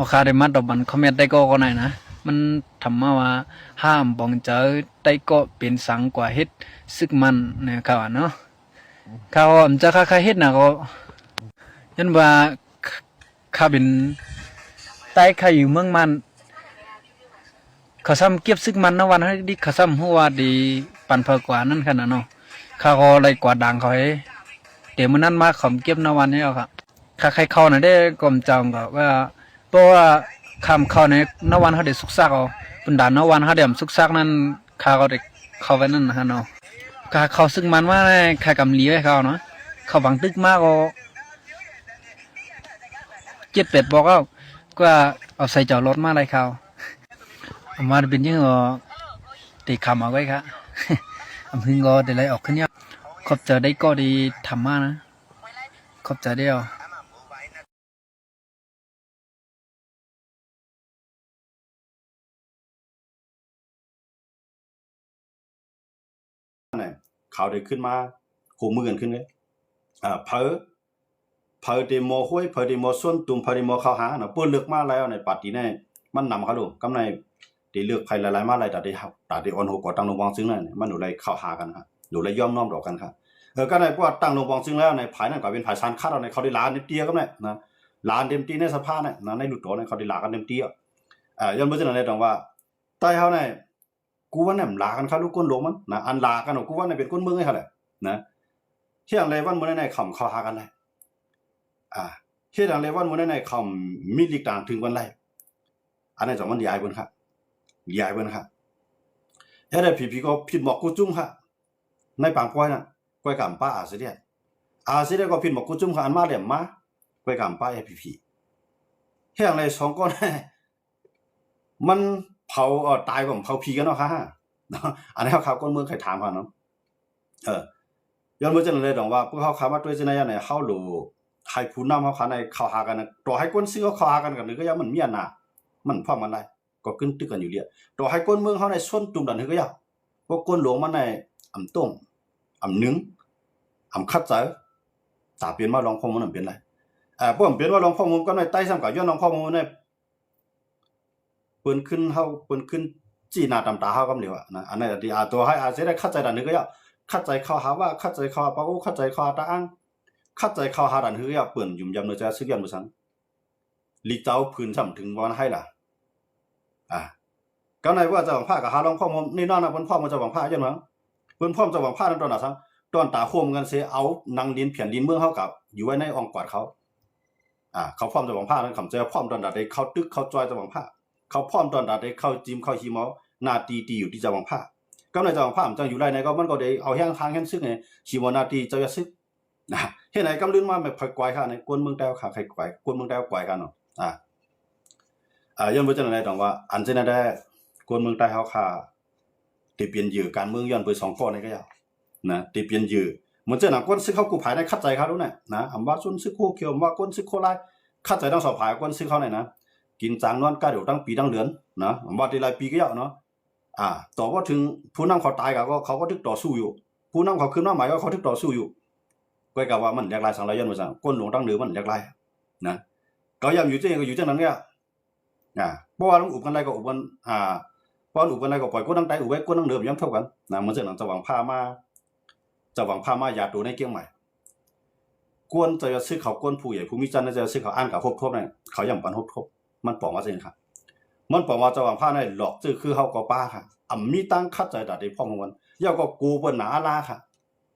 อคาได้มาดอกบันคอมเมนต์ได้ก็ไหนนะมันทำมาว่าห้ามบองเจอได้ก็เป็นสังกว่าเฮ็ดซึกมันนะครับเนาะเขาจะค่าเฮ็ดนะก็ยันว่าข้าเป็นใต้ข้าอยู่เมืองมันเขาซ้ำเก็บซึกมันนะวันให้ดิเขาซ้ำหัวดีปันเพอกว่านั่นขนาดเนาะข้าก็เลยกว่าดังเขาให้เดี๋ยวมันนั้นมาขอมเก็บนวันนี้เอาครับข้าใครเข้าน่ะได้กลมจองก็ว่าเพราะว่าคำเข้าในนวันเขาได้สุกซักเอาปุ่นด่านนวันเขาเดี๋ยวสุกซักนั้นข้าก็ได้เข้าไว้นั่นนะฮะเนาะข้าเข้าซึ่งมันว่าข้ากำลีไว้เขาเนาะเขาบังตึกมากก็7-8บอกก็เอาใส่จอดรถมาอะไรเขาเอามาเป็นยังไงตีคำเอาไว้ครับอำพึงก็ได้ไรออกขึ้นเนี่ยขอบใจได้ก็ดีทำมานะขอบใจเดียวเขาได้ขึ้นมาหูมือกันขึ้นเลยเพอเดโมห้วยเพอเดโมส่วนตุ่มเพอเดโมเข้าหาเนาะปื้นเลือกมาแล้วในปัดนี้เนี่ยมันนำเขาดูกำในได้เลือกใครหลายๆมาหลายแต่ได้อ่อนหัวกอตั้งลงวางซึ่งนั่นมันหนูเลยเข้าหากันครับหนูเลยย่อมน้อมดอกกันครับก็ในพวกตั้งลงวางซึ่งแล้วในภายนั่นก็เป็นภายชานคาดเอาในเขาได้ล้านเตี้ยก็เนี่ยนะล้านเต็มตีในสภาพเนี่ยนะในหลุดตัวในเขาได้ล้านกันเต็มตีย้อนไปเสนอในตรงว่าใต้เขาเนี่ยกูว่าเนี่ยลากันเขาลูกก้นหลวงมันนะอันลากันกูว่าเนี่ยเป็นก้นเมืองให้เขาแหละนะเที่ยงไรวันมื้อในคำเข้าหากันเลยเที่ยงไรวันมื้อในคำมีลีกต่างถึงวันไรอันนี้จะมันใหญ่เบิ่นครับใหญ่เบิ่นครับเฮ็ดให้พี่ก็ผิดหมอกกูจุ้มครับในปางป้อยน่ะก้อยกำป้าอาสิเดียก็ผิดหมอกกูจุ้มครับอันมาเหลี่ยมมาก้อยกำป้าให้พี่เที่ยงไร2ก้อนมันเผาตายของเผาผีกันเนาะค่ะอันนี้เขาก้นเมืองใครถามเขาเนาะย้อนมาจังเลยดอกว่าพวกเขาขามาด้วยจังได๋เนี่ยเฮาหลูให้ผู้นำเขาขาในเข้าหากันต่อให้คนซื้อเขาเข้าหากันนึก็ยังมันมีอันน่ะมันพร้อมกันได้ก็ขึ้นตึกกันอยู่เรื่อยต่อให้คนเมืองเขาในส่วนตุ่มดันก็ยังพวกคนหลวงมันในอำต้มอำนึงอำคัดใจตาเปลี่ยนมาลองข้อมูลมันเป็นไรพวกมันเป็นว่าลองข้อมูลก็ในใต้ซ้ำกับย้อนลองข้อมูลในเปิ้นขึ้นจี้หน้าตำตาเฮาก็เหลียวนะอันนั้นที่ตัวให้สิได้คัดใจดันก็ยังคัดใจเข้าหาว่าคัดใจเข้าปะโอคัดใจเข้าตาอังคัดใจเข้าหาดันคือเปิ้นยุ่มยำเนจะซึกยันบ่ซังลีเจ้าพื้นซ้ำถึงวันให้ล่ะก็ในว่าจะหวังผ้ากับหาลองพ่อมนี่นอนนะเพิ่นพ่อมันจะหวังผ้ายันมั้งเพิ่นพ่อจะหวังผ้านั่นตอนน่ะซังตอนตาโคมกันเสียเอานังดินเพียนดินเมืองเฮากับอยู่ไว้ในอ่องกอดเขาเขาพร้อมจะหวังผ้านั้นคำเจอพร้อมตอนใดเขาตึกเขาจอยจะหวังผ้าเขาพร้อมตอนใดเขาจิ้มเขาหิมเอาหน้าตีอยู่ที่จะหวังผ้าก็ในจะหวังผ้ามันจังอยู่ไรในก็มันก็ได้เอาแห้งทางแห้งซึกไงหิมนาตีจะซึกเฮ็ดไหนกำลื่นมาแบบไผกวายค่ะในกวนเมืองแต้วค่ะไผกวายกวนเมืองแต้วกวายกันเนาะย้อนไปจังได๋ต้องว่าอันเจนั้นได้กวนเมืองใต้เฮาค่ะที่เปลี่ยนยื้อการเมืองย้อนไป2ข้อนี่ก็ยาวนะที่เปลี่ยนยื้อเหมือนเจ้าหนังก้นซึกเขากูภายในคัดใจเขาดูเนี่ยนะอำว่าซุนซึกโคเขียวว่าก้นซึกโคลายคัดใจทั้งสองฝ่ายก้นซึกเขาเนี่ยนะกินจางนอนกะเดี๋ยวตั้งปีตั้งเดือนนะอำว่าที่หลายปีก็ยาวเนาะต่อว่าถึงผู้นำเขาตายก็เขาก็ทึกต่อสู้อยู่ผู้นำเขาขึ้นมาใหม่ก็เขาทึกต่อสู้อยู่ก็กะว่ามันอยากลายสังลายย้อนว่าซั่นก้นหลวงตั้งเดือมันอยากลายนะก็ย่ำอยู่จังนั้นเนี่ยเพราะว่าต้องอุบกันได้ก็อุบกันเพราะอุบกันได้ก็ปล่อยก้นตั้งใต้อุบไว้ก้นตั้งเดิมย่ำเท่ากันนะเหมือนเจ้าหนังจะหวังพามาอย่าดูในเกียงใหม่กวนจะซื้อเขากวนผู้ใหญ่ผู้มีจันทร์จะซื้อเขาอ่านกับทบเนี่ยเขาย่ำปันทบมันปองว่าเส้นครับมันปองว่าจะหวังพาในหลอกซื้อคือเฮาก็ป้าค่ะมีตั้งคัดใจดัดได้พ่อมันย่าก็กูเปิ้นหนาลาค่ะ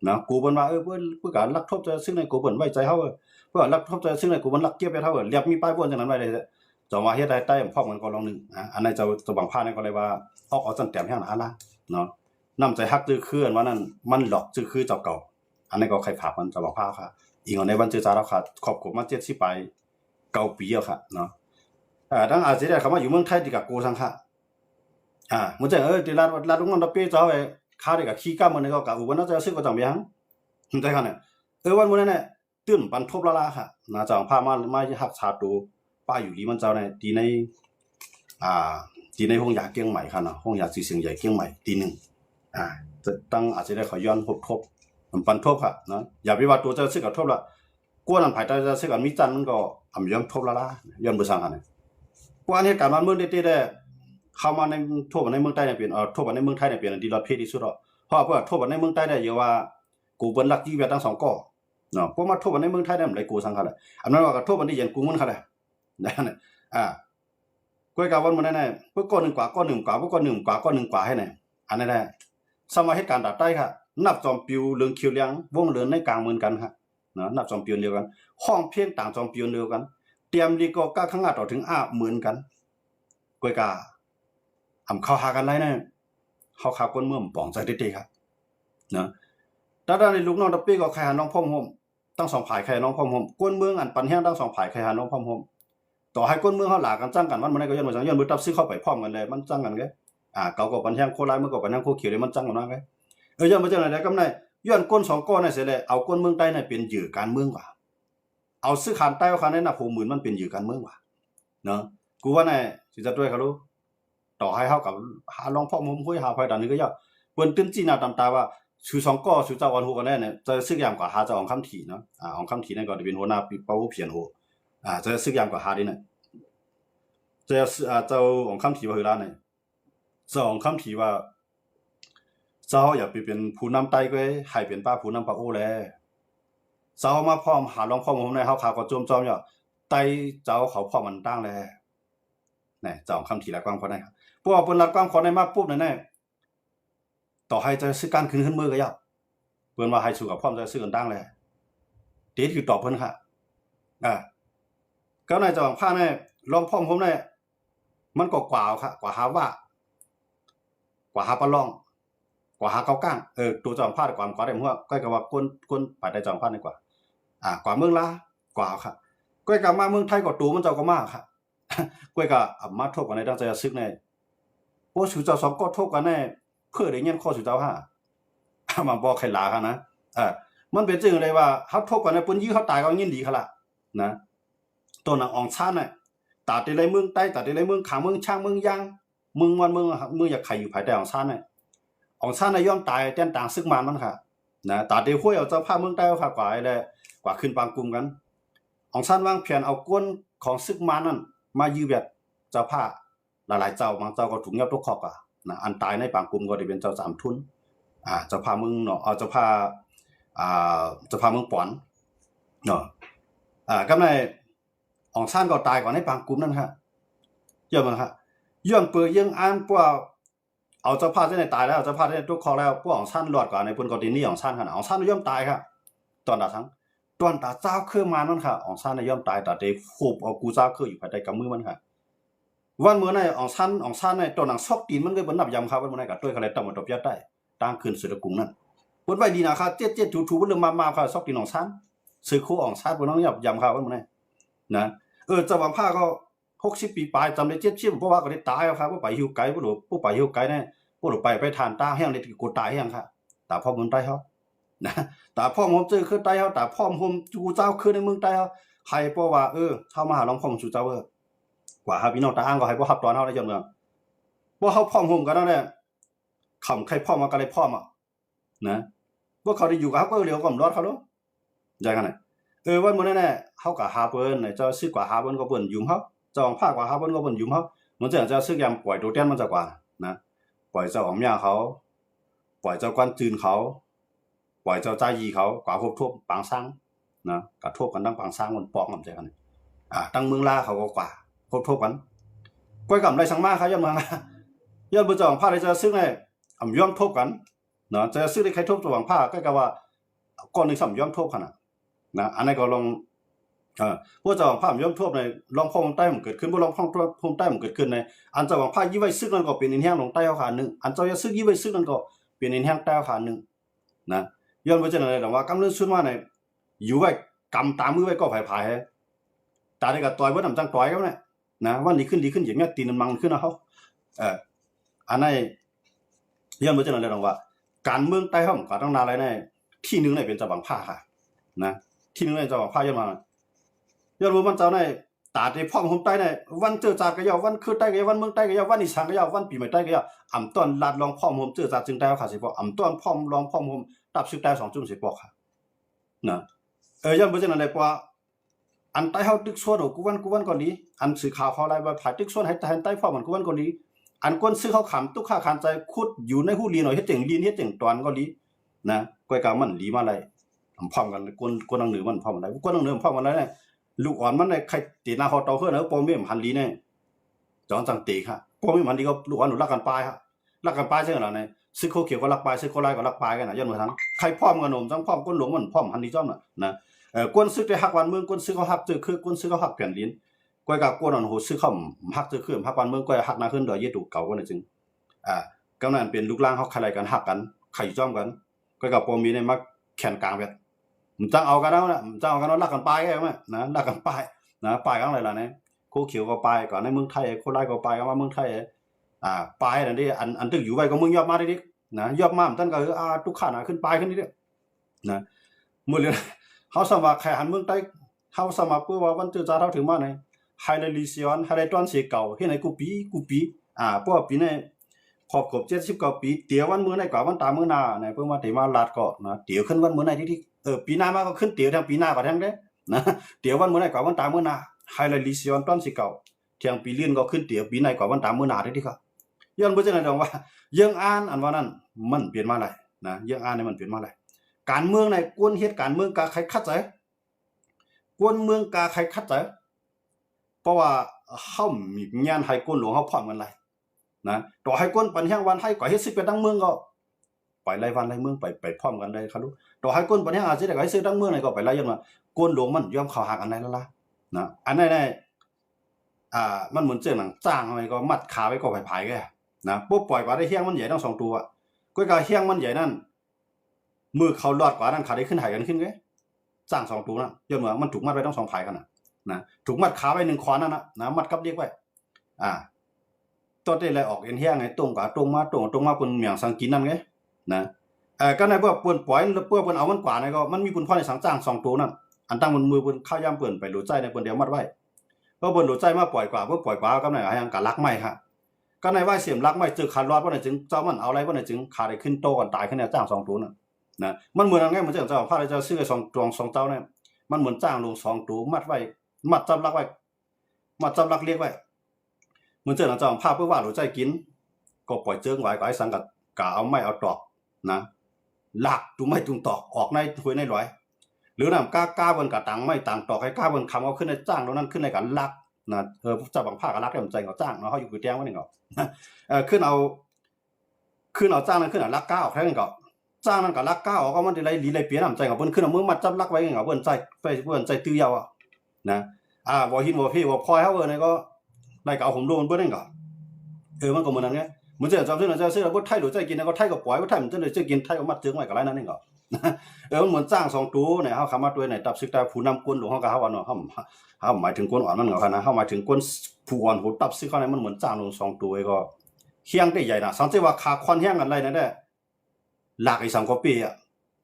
นะกูเปิ้นว่าเพิ่นการลักทบจะซื้อในกูเปิ้นไว้ใจเฮาเพื่อลักทบจะซื้อในกูมันลักเก็บไปเท่าเรียบมีป้ายบ่นจังนั้นไว้เลยจะว่าเฮ็ดได้ใต้พ่อมันก็ลองนึงอันนั้นจะหวังพาในก็เลยว่าเอาจันแต้มแห่งหนาลาเนาะน้ำใจฮักจื้อคือว่านั้นมันหลอกจื้อคือเจ้าเก่าอันนี้ก็ใครฝากมันจะบอกพาค่ะอีกในวันจื้อจาแล้วค่ะครอบครัวมา70ไป9ปีแล้วค่ะเนาะดังอาจสิได้เข้ามาอยู่เมืองไทยที่กับกูซังค่ะมันจะที่ลาดงนั้นเป้จ้าไว้ค่าได้กับขี้ก้ามันก็กับอุบลน่าจะซื้อก็จังเบียงได้ค่ะเนี่ยวันมื้อนั้นเนี่ยตื่นปันทบละลาค่ะน่าจะพามาฮักชาตูป้าอยู่ดีมันเจ้าในที่ในห้องยาเกียงใหม่ค่ะเนาะห้องยาสีเสียงใหญ่เกียงใหม่ทีนึงจะตั้งอาจจะได้ขอย้อนทบมันปันทบค่ะเนาะอย่าไปว่าตัวจะซื้อกับทบละกวนอันภายใต้จะซื้อกับมีจันมันก็ย้อนทบละย้อนบ่ซังค่ะเนี่ย กว่าเหตุการณ์มันเมืองได้เข้ามาในทั่วในเมืองใต้เนี่ยเป็นทั่วในเมืองไทยเนี่ยเป็นดีรอดเพศที่สุดหรอกเพราะว่าทั่วในเมืองใต้ได้เยอะว่ากูเปิ้นลักยี่เวียดทั้งสองก่อเนาะพวกมาทั่วในเมืองไทยเนี่ยมันเลยกูสังขารอันนั้นว่าก็ทั่วในยันกูมันค่ะนั่นก้อยกาวันมันแน่ๆพวกก้อน1กว่าก้อน1กว่าพวกก้อน1กว่าก้อน1กว่าให้แน่อันนั้นแหละสมัยเหตุการณ์ดับใต้ค่ะนับจอมปิวเรื่องคิวเลี้ยงวงเรือนในกลางเมืองกันค่ะเนาะนับจอมปิวเดียวกันห้องเพียงต่างจอมปิวเดียวกันเตรียมดีก็กล้าข้างหน้าต่อถึงเหมือนกันก้อยกาเข้าหากันไรเนี่ยเขาขาก้นเมื่อมป่องใจติๆครับเนาะด้านในลูกน้องตะปี้ก็ใครหาน้องพ่อมห่มตั้ง2ฝ่ายใครน้องพ่อมห่มก้นเมืองอันปันแห้งตั้ง2ฝ่ายใครหาน้องพ่อมห่มต่อให้ก้นเมืองเขาหลากันจ้างกันมันได้ก็ย้อนมาจังย้อนมือตับซื้อเข้าไปพร้อมกันเลยมันจ้างกันแกเก่าก็ปันแห้งโคลายเมื่อก็ปันแห้งโคเขียวเลยมันจ้างกันว่าไงย้อนมาจังไหนกำไรย้อนก้น2ก้อนน่ะเสียเลยเอาก้นเมืองใต้น่ะเป็นเหยื่อการเมืองกว่าเอาซื้อขานใต้เอาขานในน่ะ60,000มันเป็นเหยื่อการเมืองกว่าเนาะกูว่าน่ะสิจะด้วยเขารู้ต่อให้เฮากับหาลองพ่อมุมคุยหาไผดันนี่ก็ยากเปิ้นตื้นจี้หน้าตามตาว่าชู2ก้อชูเจ้าวันฮู้กันแน่เนี่ยจะซึกยามกว่าหาเจ้าของคำถี่เนาะของคำถี่นั่นก็จะเป็นหัวหน้าเป้าเพียนโหจะซึกยามกว่าหาดิเนี่ยจะเจ้าของคำถี่ว่าคือร้านเนี่ยเจ้าของคำถี่ว่าเจ้าอย่าไปเป็นผู้นำไต้ก็ให้เป็นป้าผู้นำป้าโอ้แลเจ้ามาพร้อมหาลองพ่อมุมในเฮาขาก็จมจอมอยู่ไต้เจ้าเขาพร้อมมันตั้งแลนี่เจ้าของคำถี่ละกว้างพอได้ครับพวกเปิ้นละกว้างพอได้มาปุ๊บนั่นแน่ต่อให้จะซื้อการขึ้นมือก็ยากเปิ้นว่าให้สู้กับพร้อมจะซื้อกันตั้งแลเด็ดคือตอบเพิ่นค่ะก็ในเจ้าของผ้าเนี่ยลองพร้อมผมเนี่ยมันก็กว่าค่ะกว่าหาว่ากว่าหาปะลองกว่าหาเกาก้างตัวจอมพาดกว่าได้หัวก้อยก็ว่าก้นไปได้จอมพาดดีกว่ากว่าเมืองลากว่าค่ะก้อยก็มาเมืองไทยก็ตูมันเจ้าก็มาค่ะก้อยก็มาทบกันในดังใจซึกในโอ้สุเจ้า2ก็ทบกันแน่เพื่อได้เงินข้อสุเจ้ามาบอกใครลาค่ะนะมันเป็นจริงเลยว่าเฮาทบกันในเปิ้นยื้อเฮาตายก็ยินดีค่ะล่ะนะตัวหนังอองชาติน่ะตาติไรเมืองใต้ตาติไรเมืองขางเมืองช่างเมืองยางเมืองวันเมืองอยากไข่อยู่ภายใต้อองชาติน่ะอองชาติน่ะย่อมตายแต้นต่างซึกมันค่ะนะตาติห้วยเอาเจ้าภาพเมืองใต้เอาค่ะกว่าแลกว่าขึ้นปางกลุ่มกันอองชาติวางแผนเอาก้นของซึกมันนั่นมายื้อแบบเจ้าภาพหลายๆเจ้าบางเจ้าก็ถูกยับทุกข้อนะอันตายในปางกลุ่มก็ได้เป็นเจ้า3ทุนเจ้าภาพเมืองเนาะเจ้าภาพเมืองปอนเนาะกำไรอองซ่านก็ตายก่อนในปางกลุ่มนั่นค่ะเยอะมั้งค่ะย้อนเปือยังอ่านพวกเอาเจ้าภาพที่ไหนตายแล้วเจ้าภาพที่ทุกคอแล้วพวกอองซ่านรอดก่อนในเพิ่นก็ดินนี่อองซ่านค่ะอองซ่านย่อมตายค่ะตอนตาทั้งตอนตาเจ้าคือมานั่นค่ะอองซ่านย่อมตายตาเตคูบเอากูเจ้าคืออยู่ภายใต้กำมือมันค่ะวันมื้อนั้นอองซ่านในตัวหนังซอกตีนมันก็บ่นับยำครับวันมื้อนั้นก็ด้วยเขาเลยตำตบยัดได้ตั้งขึ้นสุดกุงนั่นเพิ่นไว้ดีนะค่ะเจ็ดๆถูๆเพิ่นมาค่ะซอกตีนอองซ่านซื้อคู่อองซ่านบ่ต้องยำครับวันมื้อนั้นนะเจ้าวังผ้าก็60 ปีปลายจำได้70เพราะว่าก็ได้ตายแล้วครับบ่ไปหิวไกลบ่รู้ผู้ไปหิวไกลแน่บ่รู้ไปทานตาแห้งได้กูตายแห้งค่ะตาพ่อเมืองใต้เฮานะตาพ่อผมเจอคือใต้เฮาตาพ่อผมจูเจ้าคือในเมืองใต้เฮาใครเพราะว่าเฮามาหาหลวงพ่อจูเจ้ากว่าหาพี่น้องตาอ้างก็ให้บ่รับตอนเฮาได้ย้อนเมืองบ่เฮาพ่อผมกันนั่นแหละคำใครพ่อมาก็เลยพ่อมานะบ่เขาได้อยู่กับเฮาก็เหลียวก็รอดเขาเนาะอย่างนั้นน่ะวันมื้อนั้นน่ะเฮาก็หาเปิ้นเจ้าซื้อกว่าหาเปิ้นก็เปิ้นยุ่มเฮาเจ้าของภาคกว่าหาเปิ้นก็เปิ้นยุ่มเฮามันจะซื้อยามปล่อยตัวแต้นมันจะกว่านะปล่อยเจ้าของเมียเขาปล่อยเจ้ากวนจืนเขาปล่อยเจ้าใจยีเขากว่าพวกทบปางซังนะกระทบกันทั้งปางซังมันปอกมันใจกันตั้งเมืองลาเขาก็กว่าพบทบกันก้อยกำไรสังมาครับยามเมืองยามบ่เจ้าของภาคได้จะซื้อได้ย่อมทบกันเนาะจะซื้อได้ใครทบเจ้าของภาคก็ว่าก่อนนึงย่อมทบคั่นน่ะนะอันนั้นก็ลองพวกเจ้าของภาพย่อมทบในลองพ่อของใต้มันเกิดขึ้นบ่ลองพ่อของใต้มันเกิดขึ้นในอันเจ้าของภาคยี่ไว้ซึกนั่นก็เป็นอินแห้งลงใต้เอาขานึงอันเจ้าอย่าซึกยี่ไว้ซึกนั่นก็เป็นอินแห้งใต้เอาขานึงนะย้อนว่าจังได๋ล่ะว่ากำเนิดสุดมาในอยู่ไว้กำตามมือไว้ก็ผายๆตาได้ก็ต่อยบ่นำจังต่อยกันน่ะนะวันนี้ขึ้นดีขึ้นอย่างเงี้ยตีนมันขึ้นเอาเฮาอันนั้นย้อนว่าจังได๋ล่ะว่าการเมืองใต้เฮาก็ต้องนาอะไรในที่นึงเป็นเจ้าของภาคค่ะนะที่นึงเจ้าของภาคย้อนมาย้อนว่ามันเจ้าในตาได้พ่อผมใต้ในวันเจอจากก็ยาววันคือใต้ก็ยาววันเมืองใต้ก็ยาววันอีสานก็ยาววันปีใหม่ใต้ก็ยาวอำต้นลาดลองพ่อผมเจอจากจึงใต้ค่ะสิบ่อำต้นพ่อลองพ่อผมตับซึกใต้2จุ่มสิบ่ค่ะนะย้อนบ่จังได๋ปว่า อันใต้เฮาตึกส่วนกูวันก่อนนี้อันสื่อข่าวเขาอะไรว่าถ่ายตึกส่วนให้ใต้พ่อมันกูวันก่อนนี้อันก้นซื้อเขาขำตุกค่าคานใจขุดอยู่ในหูลีหน่อยเฮ็ดจังลีนเฮ็ดจังตอนก็ลีนะก้อยกามันลีมาเลยพร้อมกันก้นนังเหนือมันพร้อมอะไรก้นนังเหนือพร้อมกันแล้วเนี่ยลูกอ่อนมันได้ใครตีหน้าเขาเตาเฮือเนอะปอมเม่มหันลีเนี่ยจอนจังตีค่ะปอมเม่มหันลีก็ลูกอ่อนหนูรักกันปลายค่ะรักกันปลายใช่เหรอเนี่ยซื้อเขาเขียวก็รักปลายซื้อเขาลายก็รักปลายกันนะย้อนมาทั้งใครพร้อมกันหนุ่มจังพร้อมก้นหลวงมันพร้อมหันลีจ้อมนะก้นซื้อได้หักวันเมืองก้นซื้อเขาหักเจอคือก้นซื้อเขาหักเปลี่ยนลิ้นก้อยกับก้นอ่อนหูซื้อเขาหักเจอคือหักวันเมืองก้อยหักนาขึ้นดอยเยตุเก่าก็เลยจึงกำนันเป็นลูกล่างเขาใครกันหักกันไข่จ้อมกันก้อยกับปอมีในมักแขนกลางแบบมันจะเอากันแล้วนะมันจะเอากันแล้วรักกันปลายใช่ไหมนะรักกันปลายนะปลายกันอะไรล่ะเนี่ยโคเขียวก็ปลายก่อนในเมืองไทยโคไลก็ปลายกันว่าเมืองไทยปลายนั่นดิอันตึกอยู่ไว้ก็มึงยอดมาดินะยอดมามันตั้งก็ทุกขานาขึ้นปลายขึ้นนี่เด้นะมือเลยเขาสมัครแข่หันเมืองใต้เขาสมัครเพื่อว่าวันเจอจ่าเท่าถึงมาในไฮไลท์ลิซิออนไฮไลท์ตอนเสียเก่าให้ในกูปีพวกปีในขอบกบ79 ปีเตี๋ยววันมื้อในกว่าวันตามื้อหน้าเนี่ยเพิ่นว่าเตมาลาดก็นะเตี๋ยวขึ้นวันมื้อในที่ปีหน้ามาก็ขึ้นเตี๋ยวทางปีหน้าก็ทั้งเด้นะเตี๋ยววันมื้อในกว่าวันตามื้อหน้าไฮไลท์ลิซิออนตอนสิเก่าเที่ยงปีลื่นก็ขึ้นเตี๋ยวปีในกว่าวันตามื้อหน้าที่ครับย้อนบ่จังได๋ดอกว่ายังอ่านอันว่านั้นมันเปลี่ยนมาหลายนะยังอ่านนี่มันเปลี่ยนมาหลายการเมืองในกวนเฮ็ดการเมืองกาใครคัดใจกวนเมืองกาใครคัดใจเพราะว่าเฮามีญาณให้กวนหลวงเฮาพร้อมกันหลายนะต่อให้ก้นปันแห้งวันให้ก่อเฮ็ดซึกไปทั้งเมืองก็ไปไล่วันไล่เมืองไปพร้อมกันได้ครับลูกต่อให้ก้นปันแห้งอาจจะได้ก่อเฮ็ดซึกทั้งเมืองไหนก็ไปไล่ยันว่าก้นหลวงมันยอมเข้าหากันได้แล้วล่ะนะอันนั้นมันเหมือนเจ้าหนังจ้างอะไรก็มัดขาไว้ก็ผายๆแกนะปุ๊บปล่อยกว่าได้เฮี้ยงมันใหญ่ทั้ง2ตัวก้อยกาเฮี้ยงมันใหญ่นั่นมือเขารอดกว่านั้นขาได้ขึ้นหายกันขึ้นแกจ้าง2ตัวนั่นย้อนว่ามันถูกมัดไว้ทั้ง2ผายกันนะถูกมัดขาไว้1ขวานนั่นนะมัดกับเรียกไว้ตัวได้เลยออกเอ็นเฮียงไงตรงกับตรงมาปุ่นเมียงสังกินนั่นไงนะก็ในพวกปุ่นปล่อยพวกปุ่นเอามันกว่าในก็มันมีปุ่นพ่อในสังจ้าง2ตัวนั่นอันตั้งบนมือปุ่นข้าวย่ำปุ่นไปหลุดใจในปุ่นเดียวมัดไว้เพราะปุ่นหลุดใจมาปล่อยกว่าเพื่อปล่อยกว่าก็ในยังกะลักไม่ฮะก็ในว่าเสียมลักไม่เจอขาดรอดว่าในจึงเจ้ามันเอาอะไรว่าในจึงขาได้ขึ้นโตกันตายขึ้นเนี่ยจ้าง2ตัวนั่นนะมันเหมือนไงเหมือนเจ้าผ้าจะซื้อ2ตัว2เจ้าเนี่ยมันเหมือนจ้างลง2ตัวมัดไว้มัดจับลักไว้มัดจับลักเรียกไว้เหมือนเจ้าภาพเพื่อว่าหลุดใจกินก็ปล่อยเจิงไว้ก็ไอ้สังกัดกะเอาไม้เอาตอกนะลากตุ้มไม้ตุ้มตอกออกในถ้วยในหลอยหรือนำก้าบนกะตังไม้ต่างตอกให้ก้าบนคำเอาขึ้นในจ้างตรงนั้นขึ้นในกันลักนะเจ้าบางภาคก็ลักได้มันใจเขาจ้างเนาะเขาอยู่คือแจ้งว่านี่ก็ขึ้นเอาจ้างนั้นขึ้นลักก้าออกแค่นั้นก็จ้างนั้นก็ลักก้าออกก็มันได้ลีไรเปลี่ยนน้ำใจของเพิ่นขึ้นเอามือมัดจับลักไว้เหงาเพิ่นใจไปเพิ่นใจตื้อยาวนะบ่หินบ่พี่บ่พลอยเฮานี่ก็ได้ก็เอาผมโดนเพิ่นนั่นก็มันก็เหมือนนั้นไงมันจะจำซึ่งเราจะซื้อบ่ไทยหรือใจกินก็ไทยก็ปล่อยบ่ไทยมันจะได้จะกินไทยก็มัดเจิงไว้ก็ไรนั่นเองก็มันเหมือนจ้าง2ตัวเนี่ยเฮาคำว่าตัวไหนตับซึกตาผู้นำกวนหลวงเฮาก็เฮาว่าเนาะเฮาหมายถึงกวนอ่อนมันก็นะเฮาหมายถึงกวนผู้อ่อนผู้ตับซึกเขาเนี่ยมันเหมือนจ้างลง2ตัวก็เฮียงได้ใหญ่น่ะสังเกตว่าขาควันเฮียงกันไรนั่นแหละหลากอี2กว่าปี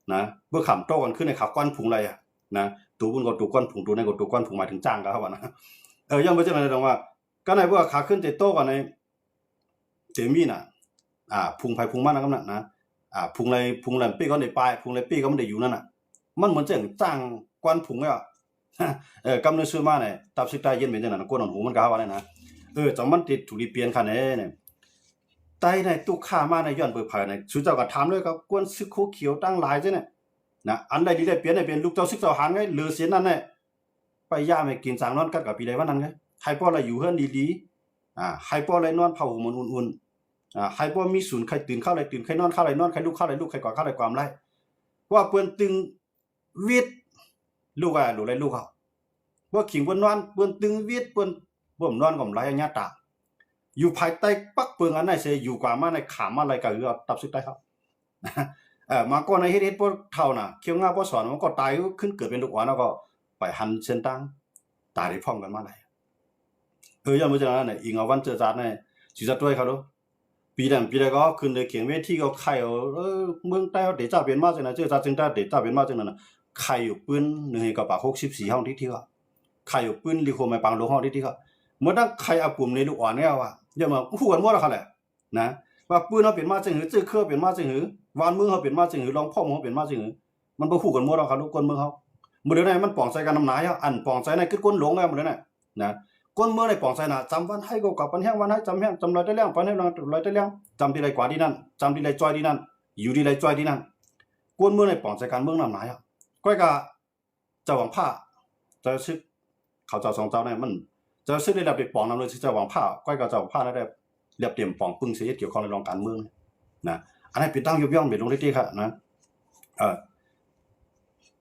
นะเมื่อขำโตกันขึ้นในขาควันผุงไรนะตัวบุญก็ตัวก้อนผุงตัวในก็ตัวก้อนผุงหมายถึงจ้างก็เฮาว่านะย่อมบ่จังได๋ตรงว่าก็ในเมื่อขาขึ้นเตโตกันในเจมี่น่ะพุงไผพุงมันนะครับนะพุงไรปี้ก็ได้ปลายพุงไรปี้ก็ไม่ได้อยู่นั่นน่ะมันเหมือนจังจ้างกวนพุงอ่ะกำเนิดซื้อมาเนี่ยตับสิตายเย็นเป็นจังนั้นกวนหูมันก็ว่าได้นะจังมันติดถูกเปลี่ยนคันเนี่ยไตในตุกข้ามาในย้อนเปิดเผยในสุเจ้าก็ถามด้วยก็กวนซึกโคเขียวตั้งหลายจังเนี่ยนะอันใดที่ได้เปลี่ยนได้เป็นลูกเจ้าซึกเจ้าหางไงเหลือเสียนั่นแหละไปย่าไม่กินสางนอนกัดกับปีใดวันนั้นไงให้พ่อละอยู่เฮือนดีๆให้พ่อละนอนเผาหูมันอุ่นๆใครบ่มีศูนย์ใครตื่นเข้าอะไรตื่นใครนอนเข้าอะไรนอนใครลุกเข้าอะไรลุกใครกอดเข้าอะไรความไรว่าเปิ้นตึงวิทลูกหรืออะไรลูกเขาว่าขิงเปิ้นนอนเปิ้นตึงวิทเปิ้นบ่มนอนก็ไหลญาตาอยู่ภายใต้ปักเปิงอันไหนเสอยู่กว่ามาในขามอะไรก็คือตับซึกได้ครับมาก่อนในเฮ็ดบ่เท่าน่ะเคี้ยวงาบ่สอนมันก็ตายขึ้นเกิดเป็นลูกอ่อนแล้วก็ไปหันเส้นตั้งตายได้พร้อมกันมาได้ย้อนบ่จังนั้นน่ะอิงเอาวันเจอจาดเนี่ยสิจะด้วยเขาดูปีนั้นก็ขึ้นในเขียงเวทีก็ไข่เมืองใต้เดจ้าเป็นมาจังนั้นเจอจ้าจึงได้เดจ้าเป็นมาจังนั้นน่ะไข่อยู่ปืน1กับปาก64ห้องที่ก็ไข่อยู่ปืนลิโคไม่ปังโลห้องที่ก็เมื่อตั้งไข่อาปุ่มในลูกอ่อนแล้วอย่ามาคู่กันหมดแล้วคั่นแหละนะว่าปืนเฮาเป็นมาจังหือจื้อเครือเป็นมาจังหือวานเมืองเฮาเป็นมาจังหือรองพ่อเฮาเป็นมาจังหือมันบ่คู่กันหมดแล้วครับทุกคนเมืองเฮา มื้อเดียวนี้มันปองใจกันนำหนาอ่ะอันปองใจในคือก้นหลงอ่ะมื้อเดียวนี้นะก้นเมื่อในปองใจน่ะจำวันให้ก็กับปันแห้งวันให้จำแห้งจำลอยได้แล้วปันให้ลอยได้แล้วจำที่ไรกว่าที่นั่นจำที่ไรจ้อยที่นั่นอยู่ที่ไรจ้อยที่นั่นก้นเมื่อในปองใจการเมืองนำหนาอ่ะก้อยกะเจ้าหวังผ้าเจ้าซึกเขาเจ้าสองเจ้าเนี่ยมันเจ้าซึกได้รับไปปองนำเลยเจ้าหวังผ้าก้อยกะเจ้าหวังผ้าได้เรียบเตรียมปองปึ้งเสียเกี่ยวข้องในรองการเมืองนะอันนี้เป็นตั้งยุบย่องเป็นลงที่ค่ะนะ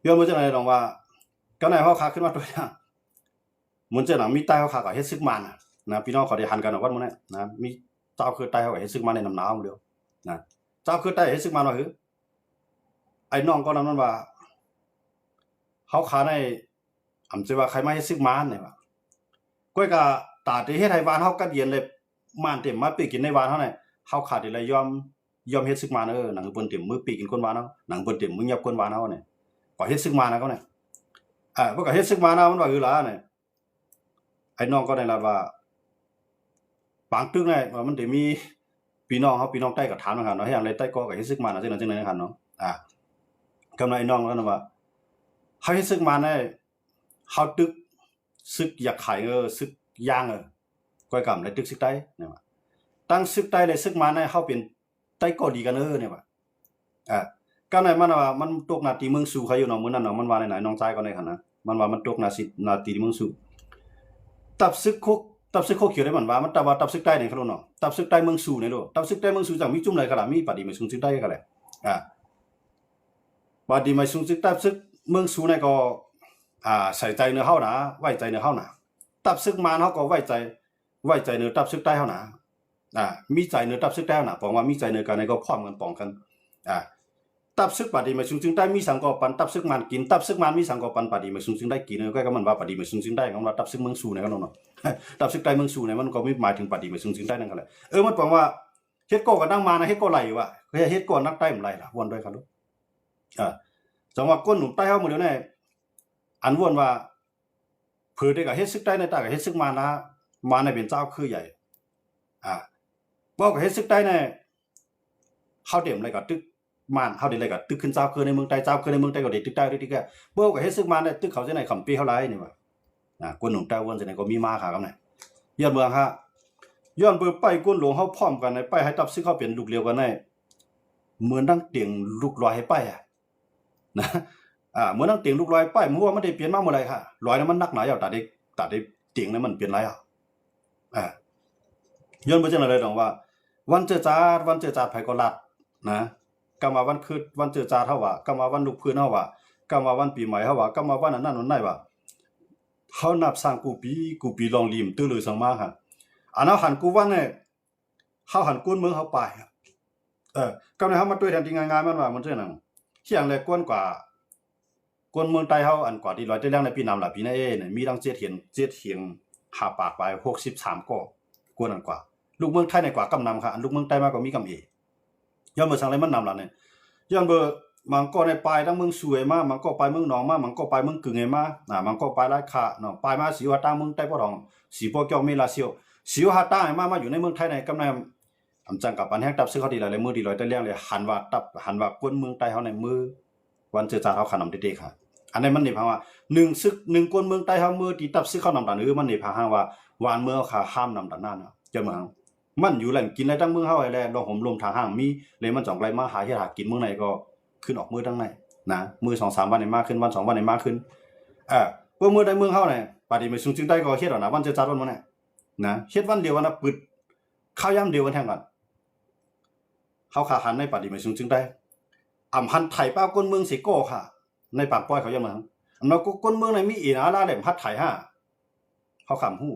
ย้อนมาจากไหนลองว่าก็ในเขาขาขึ้นมาตัวนี้มันจะหนังมีใต้เขาขากับเฮ็ดซึกมันนะพี่น้องเขาได้หันกันว่ามันเนี่ยนะมีเจ้าคือใต้เขากับเฮ็ดซึกมันในน้ำหนาวเดียวนะเจ้าคือใต้เฮ็ดซึกมันว่าคือไอ้น้องก็นั้นว่าเขาขาในอำจะว่าใครมาเฮ็ดซึกมันเนี่ยว่าก้อยกะตาที่เฮ็ดให้บ้านเขากัดเย็นเลยมันเต็มมาปีกินในบ้านเขาเนี่ยเขาขาดอะไรยอมเฮ็ดซึกมันหนังเปิ้นเต็มมือปีกินคนบ้านเขาหนังเปิ้นเต็มมือยับคนบ้านเขาเนี่ยก็เฮ็ดซึกมันนะเขาเนี่ยพวกก็เฮ็ดซึกมันนะมันว่าคือล่ะเนี่ยไอ้น้องก็ได้ละว่าปางตึกเนี่ยมันจะมีพี่น้องใต้ก็ถามนะครับเนาะให้อย่างไรใต้ก็เฮ็ดซึกมันจังนั้นนะครับเนาะกำลังไอ้น้องแล้วนะว่าเฮาเฮ็ดซึกมันได้เฮาตึกซึกอยากขายซึกย่างก้อยกำได้ตึกซึกใต้เนี่ยว่าตั้งซึกใต้ได้ซึกมันได้เฮาเป็นใต้ก็ดีกันเนี่ยว่าก็ไหนมันว่ามันตกนาทีเมืองสู่ใครอยู่เนาะมื้อนั้นเนาะมันว่าไหนน้องชายก็ได้คั่นนะมันว่ามันตกนาทีเมืองสู่ตับซึกโคเขียวได้มันว่ามันตับซึกใต้นี่เขาเนาะตับซึกใต้เมืองสู่นี่โลตับซึกใต้เมืองสู่จังมีจุ่มไหนก็ล่ะมีปฏิมาสู่ซึกใต้ก็แหละปฏิมาสู่ซึกตับซึกเมืองสู่นี่ก็ใส่ใจเนื้อเฮานะไว้ใจเนื้อเฮานะตับซึกมานเฮาก็ไว้ใจเนื้อตับซึกใต้เฮานะมีใจเนื้อตับซึกใต้นะบอกว่ามีใจเนื้อกันในก็พร้อมกันป้องกันตับซึกปฏิมาสู่ซึกใต้มีสังก็ปันตับซึกมันกินตับซึกมันมีสังก็ปันปฏิมาสู่ซึกใต้กินก็มันว่าปฏิมาสู่ซึกใต้ของเราตับซึกเมืองสู่นี่ก็เนาะตับซึกใต้เมืองสู่นี่มันก็มีหมายถึงปฏิมาสู่ซึกใต้นั่นก็แหละมันบอกว่าเฮ็ดก็ก็นั่งมานะเฮ็ดก็ไหลว่ะเฮ็ดก็นักใต้มันไหลล่ะวนด้วยครับลูกจังว่าก้นหนุ่มใต้เฮามื้อเดียวนี้อันวนว่าเผื่อได้ก็เฮ็ดซึกใต้ในตาก็เฮ็ดซึกมานะมาในเป็นเจ้าคือใหญ่บ่ก็เฮ็ดซึกใต้ในเฮาเต็มเลยก็ตึกม่านเฮาได้เลยก็ตึกขึ้นเจ้าคือในเมืองใต้เจ้าคือในเมืองใต้ก็ได้ตึกใต้ตึกแก่บ่ก็เฮ็ดซึกมาได้ตึกเขาจังได๋คำปีเฮาหลายนี่ว่าก้นหนุ่มใต้วนจังได๋ก็มีมาค่ะกับไหนย้อนเมืองฮะย้อนเบิ่ไปก้นหลวงเฮาพร้อมกันในไปให้ตับซึกเฮาเป็นลูกเลียวกันในเหมือนดังเตียงลูกลอยให้ไปนะเหมือนนั่งเตียงลูกลอยป้ายมันว่ามันได้เปลี่ยนมาเมื่อไรค่ะลอยนั้นมันนักหนาตาได้เตียงนั้นมันเปลี่ยนไรย้อนไปจังเลยดอกว่าวันเจอจาดไผก็ลัดนะกำว่าวันคืนวันเจอจาดเฮาว่ากำว่าวันลูกพื้นเฮาว่ากำว่าวันปีใหม่เฮาว่ากำว่าวันนั้นวันไหนว่าเฮานับสร้างกูปีลองลิมตื้อเลยสังมาค่ะอันเฮาหันกูวันเนี่ยเฮาหันก้นเมืองเฮาไปกำในเฮามาด้วยแทนที่ง่ายๆมันว่ามันจังนั้นเที่ยงเลยก้นกว่าคนเมืองใต้เฮาอันกว่าที่ร้อยได้แรงในปีนำล่ะปีนั้นเนี่ยมีทั้ง7เหียง5ปากไป63ก็กวนอันกว่าลูกเมืองไทยในกว่ากำนำค่ะอันลูกเมืองใต้มาก็มีกำเอย้อนเมื่อสังเลยมันนำล่ะเนี่ยย้อนเบอมันก็ในปลายทั้งเมืองสวยมามันก็ไปเมืองหนองมามันก็ไปเมืองกึ่งไงมามันก็ไปหลายค่าเนาะไปมาสิว่าตั้งเมืองใต้บ่ทองสิบ่เกี่ยวมีลาเซียวสิว่าตั้งมาอยู่ในเมืองไทยในกำนำอำจังกับปันแฮกตับซื้อเขาดีหลายมื้อดีร้อยได้แรงเลยหันว่าคนเมืองใต้เฮาในมือวันเจอจาเฮาขนำเด็กๆค่ะอันนี้มันนี่พาว่า1ซึก1คนเมืองใต้เฮามือที่ตับซึกเข้านำตามันนี่พาว่าวานเมืองค่ะห้ามนำตานั่นเจ้าเมืองมันอยู่แหล่งกินอะไรตั้งเมืองเฮาไอ้แลลองห่มลมทางห้างมีเลยมันจ่องไกลมาหาเฮ็ดหากินเมืองไหนก็ขึ้นออกมือทั้งในนะมือ 2-3 วันนี่มากขึ้นวัน2วันนี่มากขึ้นเมื่อใดเมืองเฮาเนี่ยปฏิบัติสูงจึงได้ก็เฮ็ดเอานะวันเจอจาวันมื้อนี้นะเฮ็ดวันเดียววันน่ะปึดข้าวยามเดียวกันแท้กันเฮาขาหันในปฏิบัติสูงจึงได้หันไถป้าก้นเมืองสิโก้ค่ะในปากป้อยเขายังมาเนาะก้นเมืองในมีอีนาลาแหลมพัดไถเขาขำฮู้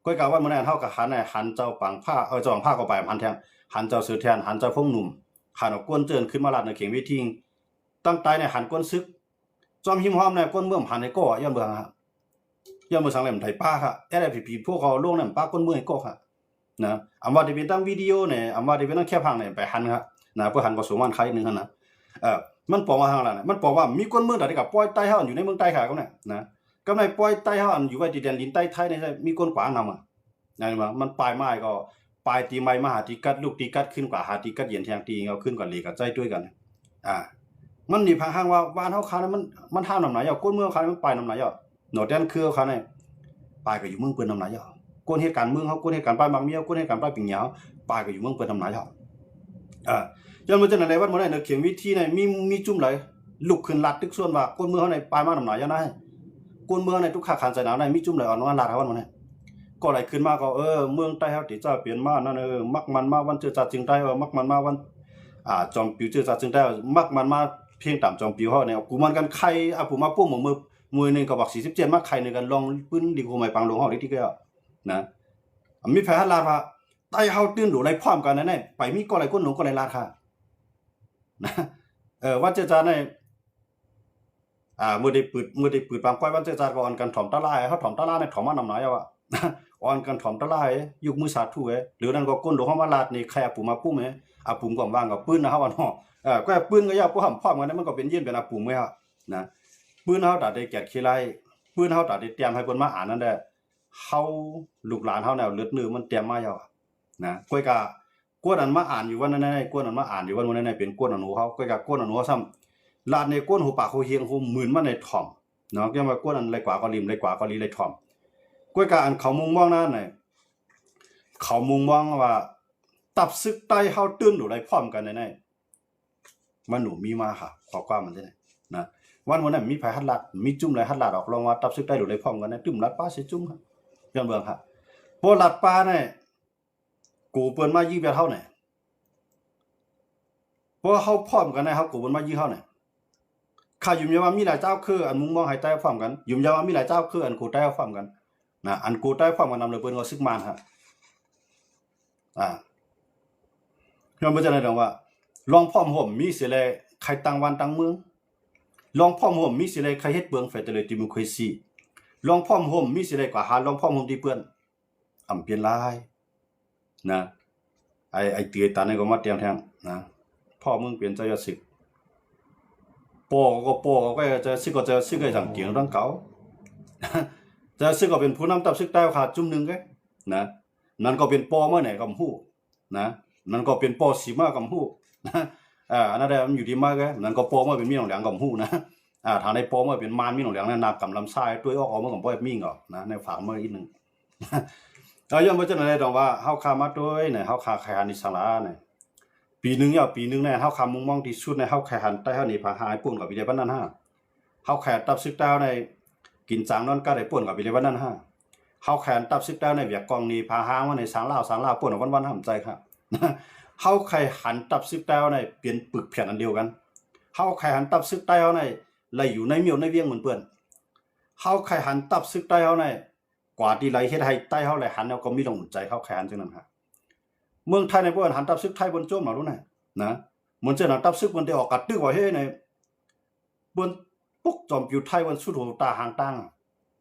ก้อยกะว่ามื้อนั้นเฮาก็หันเจ้าปังผ้าเจ้าปังผ้าก็ไปหันแทนหันเจ้าสือแทนหันเจ้าพงหนุ่มหันเอาก้นเจินขึ้นมาลาดในเข่งเวทีตั้งตายในหันก้นซึกจอมหิมหอมในก้นเมืองหันในโก้ย่อมเมืองฮะย่อมเมืองสังแหลมไถป้าค่ะผีพวกเขาลงนั่นป้าก้นเมืองให้โก้ค่ะนะว่าได้เป็นตั้งวิดีโอเนี่ยว่าได้เป็นตั้งแคปหังเนี่ยไปหันครับนะเพื่อหันก็สมวันใครนึงหั่นนะมันบอกว่าทางล่ะมันบอกว่ามีคนเมืองใดก็ปล่อยใต้เฮาอยู่ในเมืองใต้ค่ะก็เนี่ยนะก็ในปล่อยใต้เฮาอยู่ไว้ที่แดนดินใต้ไทยนี่มีคนกว่านำนั่นว่ามันปลายไม้ก็ปลายตีไม้มาหาตีกัดลูกตีกัดขึ้นกว่าหาตีกัดเหยียนแทงตีเอาขึ้นกว่าเลกับใจด้วยกัน มันนี่พางห้างว่าบ้านเฮาคานั้นมันท่านำไหนอ่ะก้นเมืองคานั้นมันไปนำไหนอ่ะหนอแดนคือคานั้นไปก็อยู่เมืองเปิ้นนำไหนอ่ะก้นเหตุการณ์เมืองเฮาก้นเหตุการณ์บ้านบางเมียก้นเหตุการณ์บ้านปิงเหยาไปก็อยู่เมืองเปิ้นนำไหนอ่ะย้อนมาจังได๋วัดบ่ได้เนอะเขียนวิธีในมีจุ่มไหลลุกขึ้นลัดตึกส่วนว่าก้นเมืองเฮาในไปมานำไหนอ่ะนะก้นเมืองในทุกขาคันใจหนาวในมีจุ่มไหลอ่อนว่าลาดเฮาวันนี้ก็ไหลขึ้นมาก็เมืองใต้เฮาที่จะเปลี่ยนมานั่นมักมันมาวันเจอจัดจึงได้มักมันมาวันจอมปิวเจอจัดจึงได้มักมันมาเพียงตามจอมปิวเฮาเนี่ยกูมันกันใครผู้มาปุ้มมือนึงก็บัก47มาใครนึงกันลองปื้นดีกูไม่ปังลงเฮาที่ก็นะมีแผนลาดว่าใต้เฮาตื่นดูไรพร้อมกันนั่นไปมีก็ไรก้นหลงก็ไรลาดค่ะนะว่าเจอจัดในมือได้ปืดปางก้อยวันเจอจัดก็อ่อนกันถ่อมตะลายเฮาถ่อมตะลายในถ่อมมานำหนายว่าอ่อนกันถ่อมตะลายยุคมือสาธุหรือนั่นก็ก้นหลงเฮามาลาดนี่ใครผู้มาปุ้มปุ่มก็ว่างก็ปืนนะเฮาว่าเนาะก็ปืนก็ยาผู้ห่ำพร้อมกันมันก็เป็นเย็นเป็นปุ่มไว้ฮะนะปืนเฮาตัดได้แกะขี้ไล่ปืนเฮาตัดได้เตรียมให้เพิ่นมาอ่านนั่นแหละเฮาลูกหลานเฮาแนวเลือดนื้อมันเตรียมมาแล้วนะก้อยกะกวนอันมาอ่านอยู่วันนั้นกวนอันมาอ่านอยู่วันนั้นเป็นกวนอนุเฮาก้อยกะกวนอนุซ้ำลาดในกวนหูปากหูเฮียงหูหมื่นมาในถ่อมเนาะก็ว่ากวนอันไรกว่าก็ริมไรกว่าก็ลีไรถ่อมก้อยกะอันเขามุงมองนั่นน่ะเขามุงมองว่าตับซึกใต้เฮาตื่นหรือไรพร้อมกันแน่ๆมันหนูมีมาค่ะขอความมันได้นะวันนั้นมีไผหัดลัดมีจุ่มไรหัดลัดออกลองว่าตับซึกใต้หรือไรพร้อมกันนะจุ่มลัดป้าสิจุ่มครับย้อนเบิ่งค่ะพอลัดป้าเนี่ยกูเปิ้นมายิงแบบเฮาเนี่ยเพราะเฮาพร้อมกันนะเฮากูเปิ้นมายิงเฮาเนี่ยข้ายุ่มยาว่ามีหลายเจ้าคืออันมุงมองให้ใต้พร้อมกันยุ่มยาว่ามีหลายเจ้าคืออันกูใต้พร้อมกันนะอันกูใต้พร้อมกันนำเลยเปิ้นก็ซึกมานครับย้อนบ่จังได๋ดอกว่าลองพร้อมห่มมีสิแลใครต่างวันต่างเมืองลองพร้อมห่มมีสิแลใครเฮ็ดเบืองเฟเดเรดิโมคราซีลองพร้อมห่มมีสิแลกว่าหาลองพร้อมห่มที่เปิ้นอำเปลี่ยนหลายนะไอ้เตียตานี่ก็มาเตรียมแทงนะพ่อมึงเปลี่ยนใจจะสึกปอก็จะสึกก็จะสึกไอ้จังเกียงดังเก่าจะสึกก็เป็นผู้นำตับสึกใต้ขาดจุ่มนึงไงนะนั่นก็เป็นปอเมื่อไหนก็ฮู้นะนั่นก็เป็นปอสีมาก็ฮู้อันนั้นมันอยู่ที่มาแกนั่นก็ปอมาเป็นมีหนองเหลียงก็ฮู้นะทางในปอมาเป็นมานมีหนองเหลียงนั่นนับกำลำไส้ตัวออกมาก็บ่มีก็นะในฝากมาอีกนึงย้อนบ่จังได๋ดอกว่าเฮาคามาด้วยเนี่ยเฮาคาไขหันอิสระเนี่ยปีนึงเนี่ยเฮาคามุงมองที่สุดในเฮาไขหันใต้เฮานี่พาหายป่นกับวิเลวันนั้นเฮาแขตับซึกดาวในกินจางนอนก็ได้ป่นกับวิเลวันนั้นเฮาแขตับซึกดาวในเวียกกองนี่พาหางว่าในสางลาวป่นวันๆห้ำใจครับเฮาไขหันตับซึกดาวในเปลี่ยนปึกแผ่นอันเดียวกันเฮาไขหันตับซึกใต้เฮาในไหลอยู่ในเมียวในเวียงเหมือนเปิ้นเฮาไขหันตับซึกใต้เฮาในกว่าที่ไหลเฮ็ดให้ใต้เฮาไหลหันแล้วก็มีลมใจเฮาแขนจังนั้นครับเมืองไทยในบ่หันตับซึกไทยบนโจมมารู้นะมันจะตับซึกบนได้ออกกัดตึกว่าเฮ้ในบนปุกจอมปิวไทยบนสุดหูตาหางตั้ง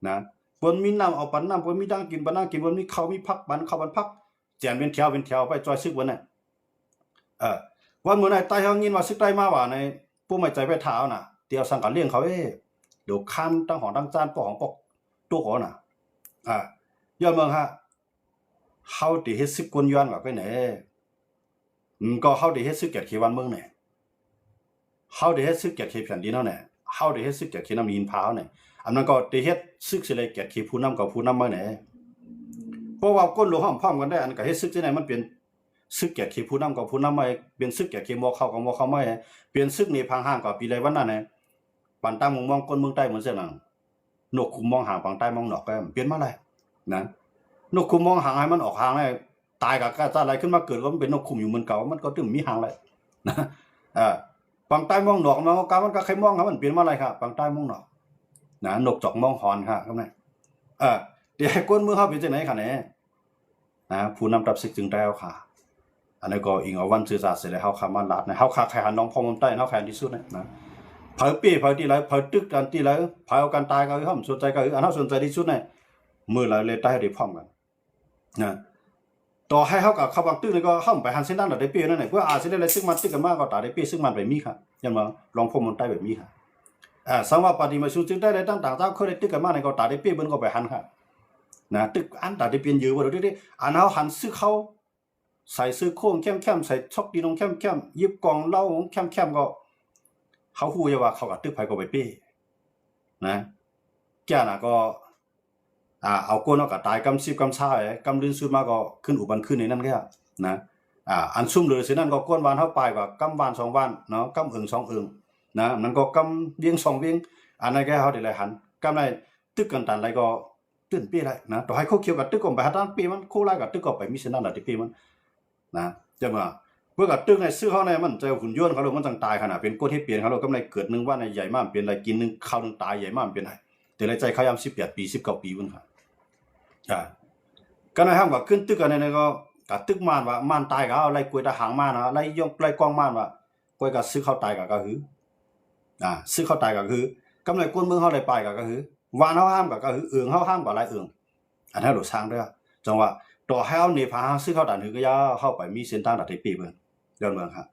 นะบนมีน้ำเอาปันน้ำบนมีดังกินปันนั่งกินบนมีข้าวมีพักปันข้าวปันพักแจนเป็นแถวไปจอยซึกบนน่ะวันมื้อไหนใต้เฮายินว่าซึกใต้มาว่าในผู้ไม่ใจไปถาวน่ะเตียวสังกัดเลี้ยงเขาเดี๋ยวคันตั้งของตั้งจานปอกของปอกตัวก่อนน่ะย้อนเมืองฮะเฮาได้เฮ็ดซึกกวนย้อนว่าไปไหนก็เฮาได้เฮ็ดซึกแก่เขวันเมืองเนี่ยเฮาได้เฮ็ดซึกแก่เขแผ่นดินเฮาเนี่ยเฮาได้เฮ็ดซึกแก่เขน้ำยินพาวเนี่ยอันนั้นก็ได้เฮ็ดซึกสิเลยแก่เขผู้นำกับผู้นำมาไหนเพราะว่าก้นหลวงห้อมพร้อมกันได้อันก็เฮ็ดซึกที่ไหนมันเป็นซึกแก่เขผู้นำกับผู้นำมาเป็นซึกแก่เขมอเข้ากับมอเข้ามาเป็นซึกในพังห่างกับปีไรวันนั้นน่ะปันตั้งมองก้นเมืองใต้เหมือนเส้นนั้นนกคุมมองห่างปังใต้มองนอกก็เปลี่ยนมาเลยนะนกคุมมองห่างให้มันออกห่างได้ตายกับกาอะไรขึ้นมาเกิดก็มันเป็นนกคุมอยู่เหมือนเก่ามันก็ถึงมีห่างเลยนะปังใต้มองนอกมันก็มันก็ใครมองครับมันเปลี่ยนมาอะไรครับปังใต้มองนอกนะนกจอกมองหอนครับนะเดี๋ยวก้นมือเขาเป็นจังไหนค่ะเนี่ยผู้นำตับซึกจึงได้เอาค่ะอันนี้ก็อิงเอาวันสื่อสารเสร็จแล้วเขาขามันลัดนะเขาขาใครหันน้องพอมันใต้เขาแขนที่สุดนะเผยปีเผยที่ไรเผยตึกกันที่ไรเผยเอาการตายก็คือสนใจก็คืออันเขาสนใจที่สุดเนี่ยมือเราเลยใต้ได้พร้อมกันนะต่อให้เขากับเขาบางตึกนี่ก็เข้าไปหันเส้นด้านได้ปีนั่นแหละเพื่ออาจจะได้อะไรซึ่งมันตึกกันมากก็ตาได้ปีซึ่งมันไปมีค่ะยังมาลองพอมันใต้แบบมีค่ะสังว่าปฏิมาชูจึงได้ได้ต่างๆเจ้าเคยได้ตึกกันมากในก็ตาได้ปีบนก็ไปหันค่ะนะตึกอันตาได้เปลี่ยนเยอะว่าดูดิอันเขาหันซื้อเขาใส่ซื้อโค้งเข้มใส่ช็อกดีนงเข้มยิบกองเหล้าเข้มก็ เขาฮู้อยู่ว่าเขาก็ตึกไผก็ไปเป้นะแก่น่ะก็เอาก้นเอาก็ตายกำ10กำช้าไอ้กำลื่นสุดมาก็ขึ้นอุบันขึ้นในนั้นแค่นะอันซุ่มเลยสินั่นก็ก้นวานเฮาไปก็กำวาน2วานเนาะกำเอิง2เอิงนะมันก็กำเวียง2เวียงอันนั้นแกเฮาได้หลายหันกำไรตึกกันตันไรก็ตื่นเป้ไรนะต่อให้เขาเขียวกับตึกก็ไปหาทางเป้มันโคไล่กับตึกก็ไปมีสินั่นน่ะที่เป้มันนะจังว่าเพื่อกับตึกในซื้อเขาในมันเจอหุ่นยนต์เขาลงมันจังตายขนาดเป็นก้นที่เปลี่ยนเขาลงกำไรเกิดนึงว่าในใหญ่มากเป็นไรกินนึงข้าวนึงตายใหญ่มากเป็นไรแต่ในใจเขายาม18ปี19ปีพุ่นค่ะก็ในห้ามก็ขึ้นตึกกันในก็กับตึกม่านว่าม่านตายก็เอาไล่กล้วยตาหางม่านไล่ยกไล่กองม่านว่ากล้วยก็ซื้อเขาตายก็คือซื้อเขาตายก็คือกำไรก้นเมืองเขาได้ไปก็คือวานเขาห้ามก็คือเอืองเขาห้ามก็ไรเอืองอันนั้นเราสร้างด้วยจังว่าต่อให้เอาเนี่ยพาซื้อเขาตัดหือก็ย่าเข้าไปมีเส้นทางตัดที่ปีเบิ่งย้อนเมืองครับ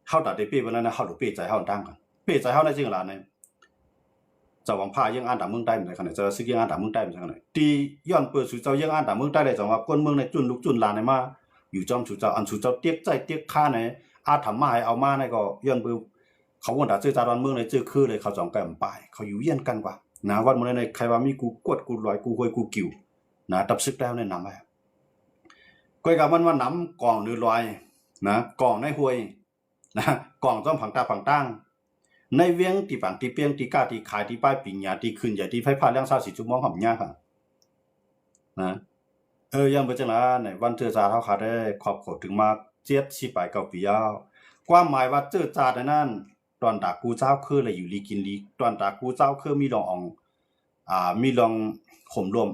เข้าตัดที่ปีเบิ่งนั้นนะเข้าหรือปีใจเข้าตั้งกันปีใจเข้าในจริงหลานเนี่ยจะวางผ้ายังอ่านตามเมืองใต้เหมือนกันจะซื้อยังอ่านตามเมืองใต้เหมือนกันตีย้อนเปิดสู่เจ้ายังอ่านตามเมืองใต้เลยจังว่าก้นเมืองในจุนลูกจุนหลานในมาอยู่จอมสู่เจ้าอันสู่เจ้าเตี้ยใจเตี้ยข้าในอาถรรพ์มาให้เอามาในก็ย้อนเปิดเขาวนด่าเจอจารอนเมืองในเจอคือเลยเขาจองแก้มปลายเขาอยู่เยี่ยนกันกว่านะวันมื้อในใครว่ามีกูกวดกูลอยกูห้วยกูกิ่วนะตับซึกแล้วในนำไว้ก้อยกับมันว่าน้ำกองหรือลอยนะกองในห้วยนะกองต้องผังตาผังตั้งในเวียงตีฝังตีเปียงตีก้าตีขายตีป้ายปิ่งหยาตีขึ้นใหญ่ตีไฟผ้าเลี้ยงซาสีจุมองหอมหญ้าค่ะนะยังเป็นจังไรในวันเจอจาเขาขาได้ขอบขดถึงมา7 8 9 ปียาวความหมายว่าเจอจาในนั้นตอนตากูเจ้าคืออะไรอยู่ลีกินลีตอนตากูเจ้าคือมีรองอองมีรองข่มรวม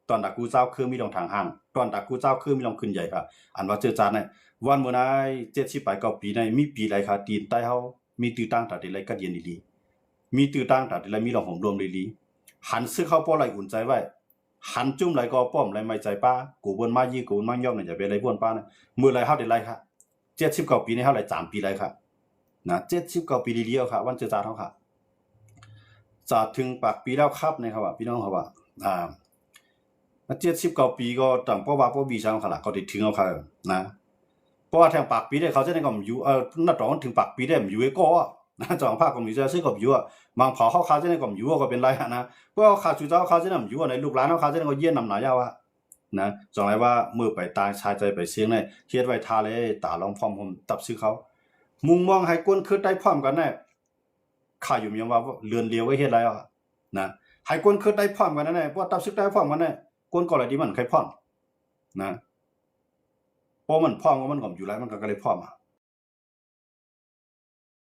ตอนตากูเจ้าคือมีรองทางห้างตอนตากูเจ้าคือมีรองขึ้นใหญ่ค่ะอันว่าเจอจานในวันเมื่อไหร่7 8 9 ปีในมีปีไรค่ะตีนใต้เฮามีตื้อตั้งตัดอะไรก็เย็นดีมีตื้อตั้งตัดอะไรมีรองข่มรวมดีหันซื้อเข้าป้อไรอุ่นใจไว้หันจุ่มไรก็ป้อมไรไม่ใจป้ากูบนมายี่กูบนมาย่อมเนี่ยจะเป็นไรบ้วนป้าเนี่ยมือไรเฮาได้ไรค่ะ79 ปีในเฮาไร3 ปีไรค่ะนะ79 ปีเดียวค่ะวันเจอจานเฮาค่ะจะถึงปากปีแล้วครับนะครับว่าพี่น้องครับว่า79 ปีก็ต่างเพราะว่าปีช้างขนาดเขาได้ถึงเอาค่ะนะเพราะว่าแทงปากปีได้เขาจะได้ก็อยู่นัดตอนถึงปากปีได้มันอยู่ก็นะจองภาคก็มีจะซื้อก็อยู่บางเผาเขาจะได้ก็อยู่ก็เป็นไรนะเพราะเขาจุเจ้าเขาจะได้อยู่ในลูกหลานเขาจะได้ก็เยี่ยนนำหนายาวนะจองไรว่ามือไปตายชายใจไปเสียงในเฮ็ดไว้ทาเลยตาลองพร้อมผมตับซื้อเขามุงมองให้ก้นคือได้พร้อมกันแน่ข้าอยู่ยังว่าเรือนเดียวไว้เฮ็ดไรนะให้ก้นคือได้พร้อมกันแน่เพราะตับซึกได้พร้อมกันแน่ก้นก็อะไรที่มันใครพร้อมนะเพราะมันพร้อมก็มันก็อยู่แล้วมันก็เลยพร้อม